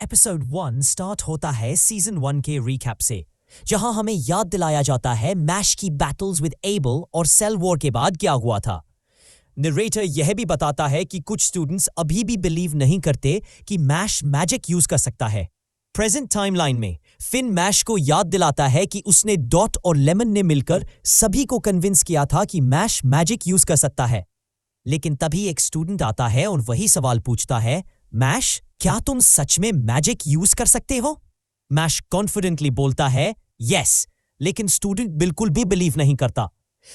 Episode 1 start होता है season 1 के रिकैप से, जहां हमें याद दिलाया जाता है मैश की बैटल्स विद एबल और सेल वॉर के बाद क्या हुआ था। नरेटर यह भी बताता है कि कुछ स्टूडेंट्स अभी भी बिलीव नहीं करते कि मैश मैजिक यूज कर सकता है। प्रेजेंट टाइमलाइन में फिन मैश को याद दिलाता है कि उसने डॉट और लेमन ने मिलकर सभी को कन्विंस किया था कि मैश मैजिक यूज कर सकता है। लेकिन तभी एक स्टूडेंट आता है और वही सवाल पूछता है, मैश क्या तुम सच में मैजिक यूज कर सकते हो? मैश कॉन्फिडेंटली बोलता है यस, लेकिन स्टूडेंट बिल्कुल भी बिलीव नहीं करता।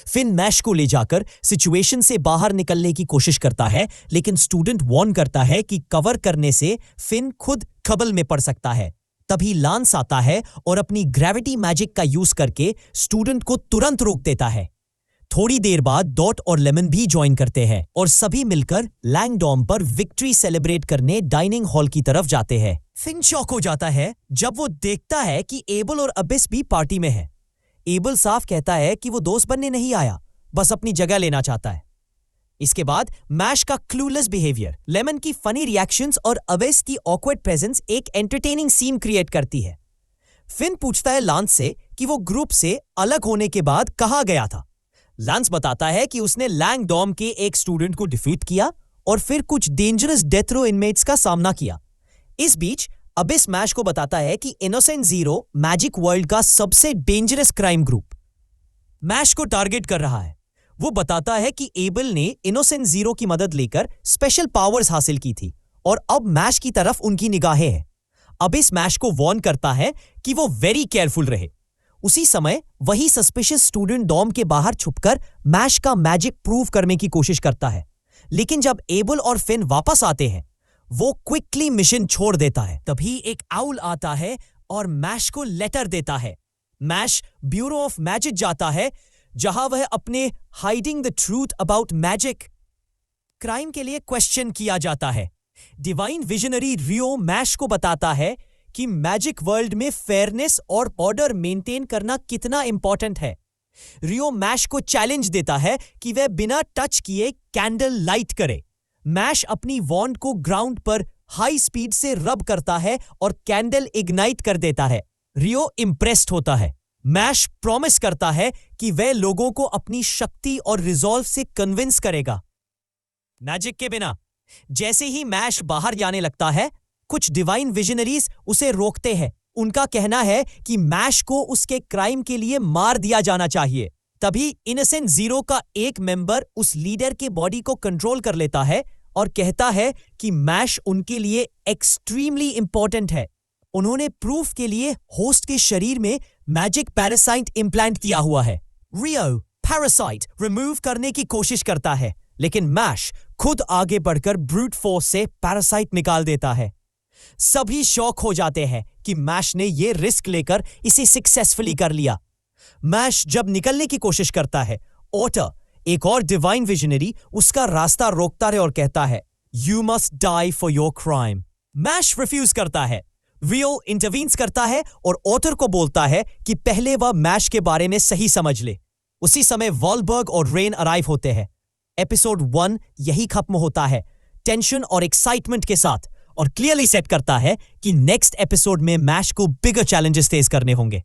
फिन मैश को ले जाकर सिचुएशन से बाहर निकलने की कोशिश करता है, लेकिन स्टूडेंट वार्न करता है कि कवर करने से फिन खुद ट्रबल में पड़ सकता है। तभी लांस आता है और अपनी ग्रेविटी मैजिक का यूज करके स्टूडेंट को तुरंत रोक देता है। थोड़ी देर बाद डॉट और लेमन भी ज्वाइन करते हैं और सभी मिलकर लैंगडॉर्म पर विक्ट्री सेलिब्रेट करने डाइनिंग हॉल की तरफ जाते हैं। फिन शॉक हो जाता है जब वो देखता है कि एबल और अबिस भी पार्टी में है। एबल साफ कहता है कि वो दोस्त बनने नहीं आया, बस अपनी जगह लेना चाहता है। इसके बाद मैश का क्लूलेस बिहेवियर, लेमन की फनी रिएक्शंस और अबिस की ऑकवर्ड प्रेजेंस एक एंटरटेनिंग सीन क्रिएट करती है। फिन पूछता है लांस से कि वो ग्रुप से अलग होने के बाद कहाँ गया था। लांस बताता है कि उसने लैंगडॉर्म के एक स्टूडेंट को डिफीट किया और फिर कुछ डेंजरस डेथ रो इनमेट्स का सामना किया। इस बीच अबिस मैश को बताता है कि इनोसेंट जीरो मैजिक वर्ल्ड का सबसे डेंजरस क्राइम ग्रुप मैश को टारगेट कर रहा है। वो बताता है कि एबल ने इनोसेंट जीरो की मदद लेकर स्पेशल पावर्स हासिल की थी और अब मैश की तरफ उनकी निगाहें हैं। अबिस मैश को वार्न करता है कि वो वेरी केयरफुल रहे। उसी समय वही सस्पिशियस स्टूडेंट डॉर्म के बाहर छुपकर मैश का मैजिक प्रूव करने की कोशिश करता है, लेकिन जब एबल और फिन वापस आते हैं वो क्विकली मिशन छोड़ देता है। तभी एक आउल आता है और मैश को लेटर देता है। मैश ब्यूरो ऑफ मैजिक जाता है, जहां वह अपने hiding the truth about magic crime के लिए क्वेश्चन किया जाता है। डिवाइन विजनरी रियो मैश को बताता है कि मैजिक वर्ल्ड में फेयरनेस और ऑर्डर मेंटेन करना कितना इंपॉर्टेंट है। रियो मैश को चैलेंज देता है कि वह बिना टच किए कैंडल लाइट करे। मैश अपनी वॉन्ड को ग्राउंड पर हाई स्पीड से रब करता है और कैंडल इग्नाइट कर देता है। रियो इंप्रेस्ड होता है। मैश प्रॉमिस करता है कि वह लोगों को अपनी शक्ति और रिजॉल्व से कन्विंस करेगा। मैजिक के बिना जैसे ही मैश बाहर जाने लगता है, कुछ डिवाइन विजनरीज उसे रोकते हैं। उनका कहना है कि मैश को उसके क्राइम के लिए मार दिया जाना चाहिए। तभी इनोसेंट जीरो का एक मेंबर उस लीडर के बॉडी को कंट्रोल कर लेता है और कहता है कि मैश उनके लिए एक्सट्रीमली इंपॉर्टेंट है। उन्होंने प्रूफ के लिए होस्ट के शरीर में मैजिक पैरासाइट इंप्लांट किया हुआ है। रियो पैरासाइट रिमूव करने की कोशिश करता है, लेकिन मैश खुद आगे बढ़कर ब्रूट फोर्स से पैरासाइट निकाल देता है। सभी शॉक हो जाते हैं कि मैश ने यह रिस्क लेकर इसे सक्सेसफुली कर लिया। मैश जब निकलने की कोशिश करता है, ऑटर, एक और डिवाइन विजनरी, उसका रास्ता रोकता है और कहता है, you must die for your crime. मैश रिफ्यूज करता है। रियो इंटरवीन्स करता है और ऑटर को बोलता है कि पहले वह मैश के बारे में सही समझ ले। उसी समय वॉलबर्ग और रेन अराइव होते हैं। एपिसोड 1 यही खत्म होता है, टेंशन और एक्साइटमेंट के साथ, और क्लियरली सेट करता है कि नेक्स्ट एपिसोड में मैश को बिगर चैलेंजेस फेस करने होंगे।